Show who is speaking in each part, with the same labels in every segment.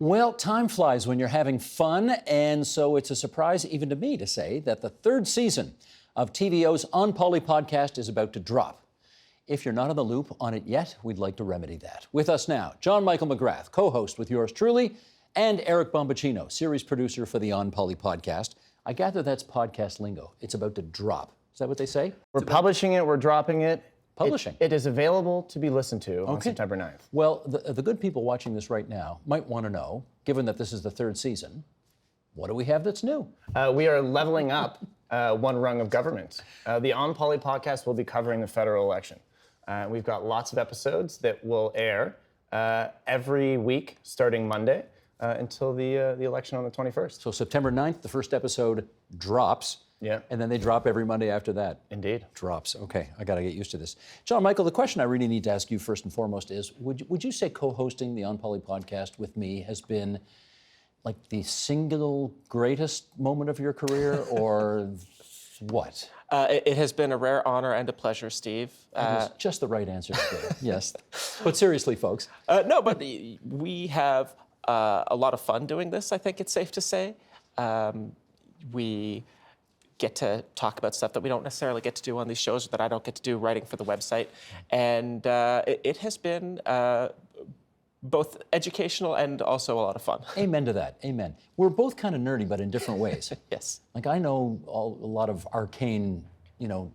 Speaker 1: Well, time flies when you're having fun, and so it's a surprise even to me to say that the third season of TVO's onpoli podcast is about to drop. If you're not in the loop on it yet, we'd like to remedy that. With us now, Michael McGrath, co-host with yours truly, and Eric Bombacino, series producer for the onpoli podcast. I gather that's podcast lingo. It's about to drop. Is that what they say?
Speaker 2: We're publishing it, we're dropping it.
Speaker 1: Publishing.
Speaker 2: It is available to be listened to on September 9th.
Speaker 1: Well, the good people watching this right now might want to know, given that this is the third season, what do we have that's new?
Speaker 2: We are leveling up one rung of government. The onpoli podcast will be covering the federal election. We've got lots of episodes that will air every week starting Monday until the election on the 21st.
Speaker 1: So September 9th, the first episode drops.
Speaker 2: Yeah.
Speaker 1: And then they drop every Monday after that.
Speaker 2: Indeed.
Speaker 1: Drops. Okay, I got to get used to this. Michael, the question I really need to ask you first and foremost is, would you say co-hosting the onpoli podcast with me has been like the single greatest moment of your career, or what?
Speaker 3: It has been a rare honor and a pleasure, Steve.
Speaker 1: That was just the right answer to give. Yes. But seriously, folks.
Speaker 3: No, but we have a lot of fun doing this, I think it's safe to say. We get to talk about stuff that we don't necessarily get to do on these shows, or that I don't get to do writing for the website. And it has been both educational and also a lot of fun.
Speaker 1: Amen to that. Amen. We're both kind of nerdy, but in different ways.
Speaker 3: Yes.
Speaker 1: Like I know a lot of arcane,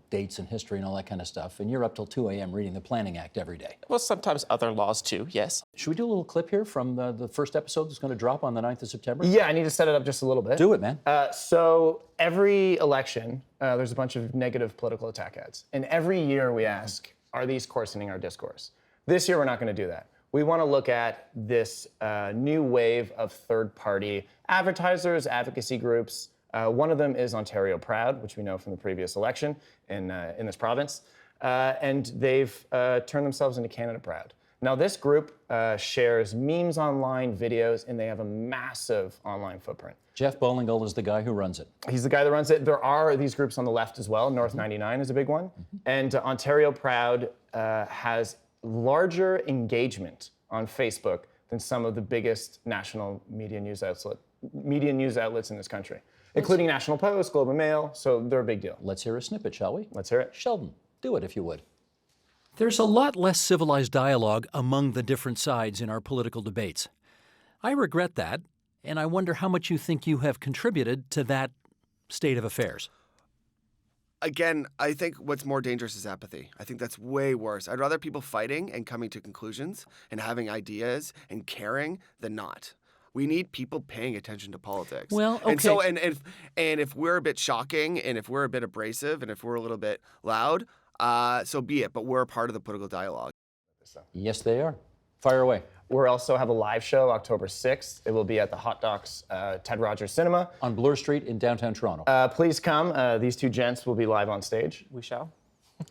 Speaker 1: dates and history and all that kind of stuff, and you're up till 2 a.m. reading the Planning Act every day.
Speaker 3: Well, sometimes other laws too, yes.
Speaker 1: Should we do a little clip here from the first episode that's going to drop on the 9th of September?
Speaker 2: Yeah, I need to set it up just a little bit.
Speaker 1: Do it, man.
Speaker 2: So every election, there's a bunch of negative political attack ads. And every year we ask, are these coarsening our discourse? This year we're not going to do that. We want to look at this new wave of third-party advertisers, advocacy groups. One of them is Ontario Proud, which we know from the previous election in this province. And they've turned themselves into Canada Proud. Now, this group shares memes online, videos, and they have a massive online footprint.
Speaker 1: Jeff Bowlingle is the guy who runs it.
Speaker 2: He's the guy that runs it. There are these groups on the left as well. North 99 is a big one. And Ontario Proud has larger engagement on Facebook than some of the biggest national media news outlets in this country, including National Post, Globe and Mail, so they're a big deal.
Speaker 1: Let's hear a snippet, shall we?
Speaker 2: Let's hear it.
Speaker 1: Sheldon, do it if you would. There's a lot less civilized dialogue among the different sides in our political debates. I regret that, and I wonder how much you think you have contributed to that state of affairs.
Speaker 4: Again, I think what's more dangerous is apathy. I think that's way worse. I'd rather people fighting and coming to conclusions and having ideas and caring than not. We need people paying attention to politics.
Speaker 1: Well, okay.
Speaker 4: And so, and if we're a bit shocking, and if we're a bit abrasive, and if we're a little bit loud, so be it. But we're a part of the political dialogue.
Speaker 1: Yes, they are. Fire away.
Speaker 2: We also have a live show October 6th. It will be at the Hot Docs Ted Rogers Cinema.
Speaker 1: On Bloor Street in downtown Toronto.
Speaker 2: Please come. These two gents will be live on stage.
Speaker 3: We shall.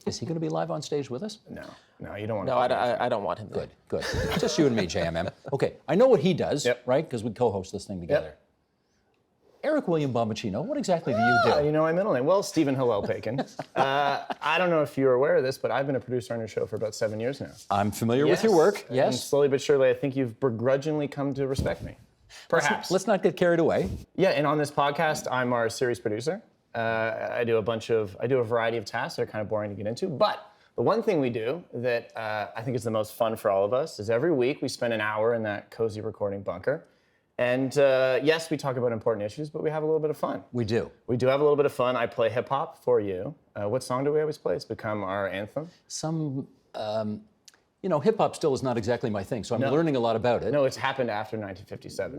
Speaker 1: Is he going to be live on stage with us?
Speaker 2: No, you don't want to.
Speaker 3: No, I don't want him there.
Speaker 1: Good. Just you and me, JMM. Okay, I know what he does, right? Because we co-host this thing together.
Speaker 2: Yep.
Speaker 1: Eric William Bombacino, what exactly do you do?
Speaker 2: You know my middle name. Well, Stephen Hillel Pakin. I don't know if you're aware of this, but I've been a producer on your show for about 7 years now.
Speaker 1: I'm familiar with your work,
Speaker 2: And
Speaker 1: yes.
Speaker 2: slowly but surely, I think you've begrudgingly come to respect me. Perhaps.
Speaker 1: Let's not get carried away.
Speaker 2: Yeah, and on this podcast, I'm our series producer. I do a variety of tasks that are kind of boring to get into, but the one thing we do that I think is the most fun for all of us is every week we spend an hour in that cozy recording bunker. And yes, we talk about important issues, but we have a little bit of fun.
Speaker 1: We do.
Speaker 2: We do have a little bit of fun. I play hip hop for you. What song do we always play? It's become our anthem.
Speaker 1: Hip hop still is not exactly my thing, so I'm learning a lot about it.
Speaker 2: No, it's happened after 1957.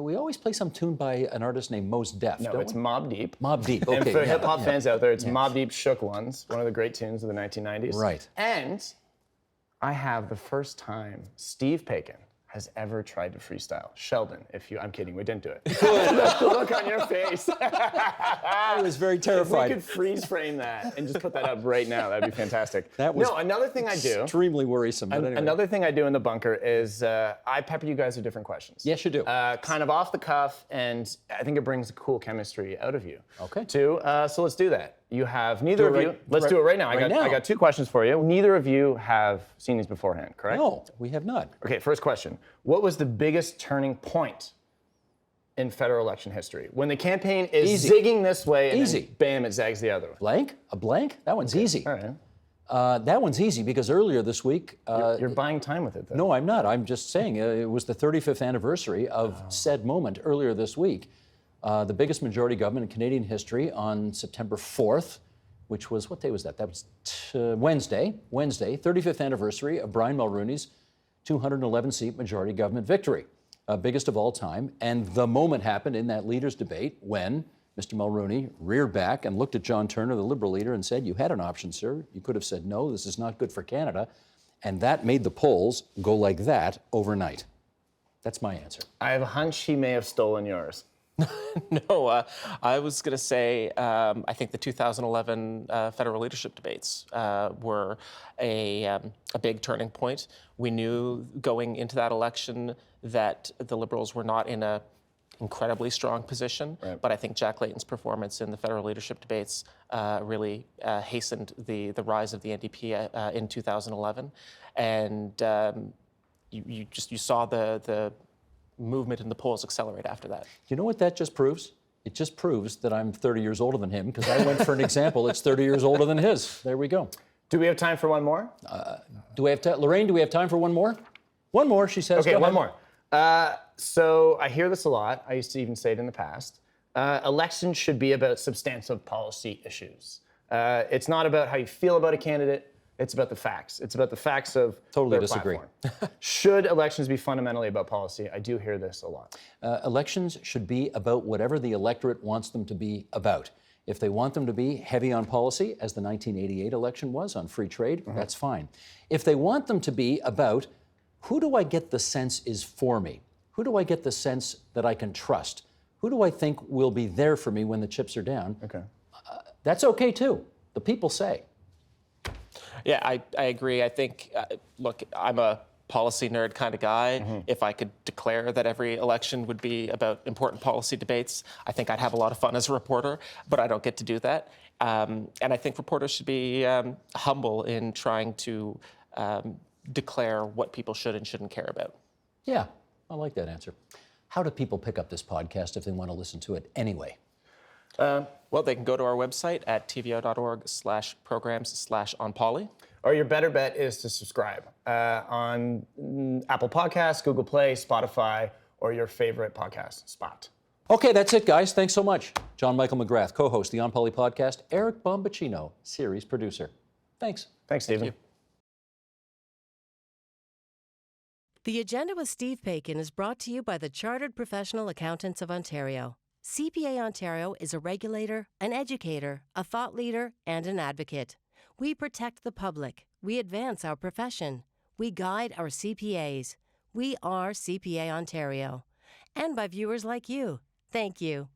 Speaker 1: We always play some tune by an artist named Mos Def.
Speaker 2: No, it's Mobb Deep.
Speaker 1: Mobb Deep. Okay.
Speaker 2: And for hip hop fans out there, it's Mobb Deep Shook Ones, one of the great tunes of the 1990s.
Speaker 1: Right.
Speaker 2: And I have the first time Steve Pakin has ever tried to freestyle. Sheldon, I'm kidding, we didn't do it. That's the look on your face.
Speaker 1: I was very terrified.
Speaker 2: If we could freeze frame that and just put that up right now, that'd be fantastic.
Speaker 1: That was
Speaker 2: another thing I do.
Speaker 1: Extremely worrisome. But anyway.
Speaker 2: Another thing I do in the bunker is I pepper you guys with different questions.
Speaker 1: Yes, you do.
Speaker 2: Kind of off the cuff, and I think it brings a cool chemistry out of you.
Speaker 1: Okay.
Speaker 2: So let's do that. You have neither of
Speaker 1: Do it
Speaker 2: you.
Speaker 1: right-
Speaker 2: Let's
Speaker 1: right-
Speaker 2: do it right now.
Speaker 1: right now.
Speaker 2: I got two questions for you. Neither of you have seen these beforehand, correct?
Speaker 1: No, we have not.
Speaker 2: Okay, first question. What was the biggest turning point in federal election history? When the campaign is
Speaker 1: Easy.
Speaker 2: zigging this way and
Speaker 1: Easy.
Speaker 2: then bam, it zags the other way.
Speaker 1: Blank? A blank? That one's easy.
Speaker 2: All right.
Speaker 1: That one's easy because earlier this week,
Speaker 2: You're buying time with it, though.
Speaker 1: no, I'm not. I'm just saying it was the 35th anniversary of said moment earlier this week. The biggest majority government in Canadian history on September 4th, which was, what day was that? That was Wednesday, 35th anniversary of Brian Mulroney's 211-seat majority government victory, biggest of all time. And the moment happened in that leaders' debate when Mr. Mulroney reared back and looked at John Turner, the Liberal leader, and said, "You had an option, sir. You could have said, no, this is not good for Canada." And that made the polls go like that overnight. That's my answer.
Speaker 2: I have a hunch he may have stolen yours.
Speaker 3: No, I was going to say I think the 2011 federal leadership debates were a big turning point. We knew going into that election that the Liberals were not in a incredibly strong position, but I think Jack Layton's performance in the federal leadership debates really hastened the rise of the NDP in 2011, and you saw the movement in the polls accelerate after that.
Speaker 1: You know what that just proves? It just proves that I'm 30 years older than him because I went for an example that's 30 years older than his. There we go.
Speaker 2: Do we have time for one more?
Speaker 1: Do we have Lorraine, do we have time for one more? One more, she says.
Speaker 2: Okay,
Speaker 1: Go
Speaker 2: one
Speaker 1: ahead.
Speaker 2: more. So I hear this a lot. I used to even say it in the past. Elections should be about substantive policy issues. It's not about how you feel about a candidate. It's about the facts. It's about the facts of
Speaker 1: Totally
Speaker 2: their
Speaker 1: disagree.
Speaker 2: platform. Should elections be fundamentally about policy? I do hear this a lot.
Speaker 1: Elections should be about whatever the electorate wants them to be about. If they want them to be heavy on policy, as the 1988 election was on free trade, that's fine. If they want them to be about who do I get the sense is for me? Who do I get the sense that I can trust? Who do I think will be there for me when the chips are down?
Speaker 2: Okay.
Speaker 1: That's okay too. The people say.
Speaker 3: Yeah, I agree. I think, look, I'm a policy nerd kind of guy. If I could declare that every election would be about important policy debates, I think I'd have a lot of fun as a reporter, but I don't get to do that. And I think reporters should be humble in trying to declare what people should and shouldn't care about.
Speaker 1: Yeah, I like that answer. How do people pick up this podcast if they want to listen to it anyway?
Speaker 3: Well, they can go to our website at tvo.org/programs/onpoli.
Speaker 2: Or your better bet is to subscribe on Apple Podcasts, Google Play, Spotify, or your favorite podcast spot.
Speaker 1: Okay, that's it, guys. Thanks so much. John Michael McGrath, co-host the onpoli podcast. Eric Bombacino, series producer. Thanks.
Speaker 2: Thanks, Stephen.
Speaker 5: The Agenda with Steve Paikin is brought to you by the Chartered Professional Accountants of Ontario. CPA Ontario is a regulator, an educator, a thought leader, and an advocate. We protect the public. We advance our profession. We guide our CPAs. We are CPA Ontario. And by viewers like you. Thank you.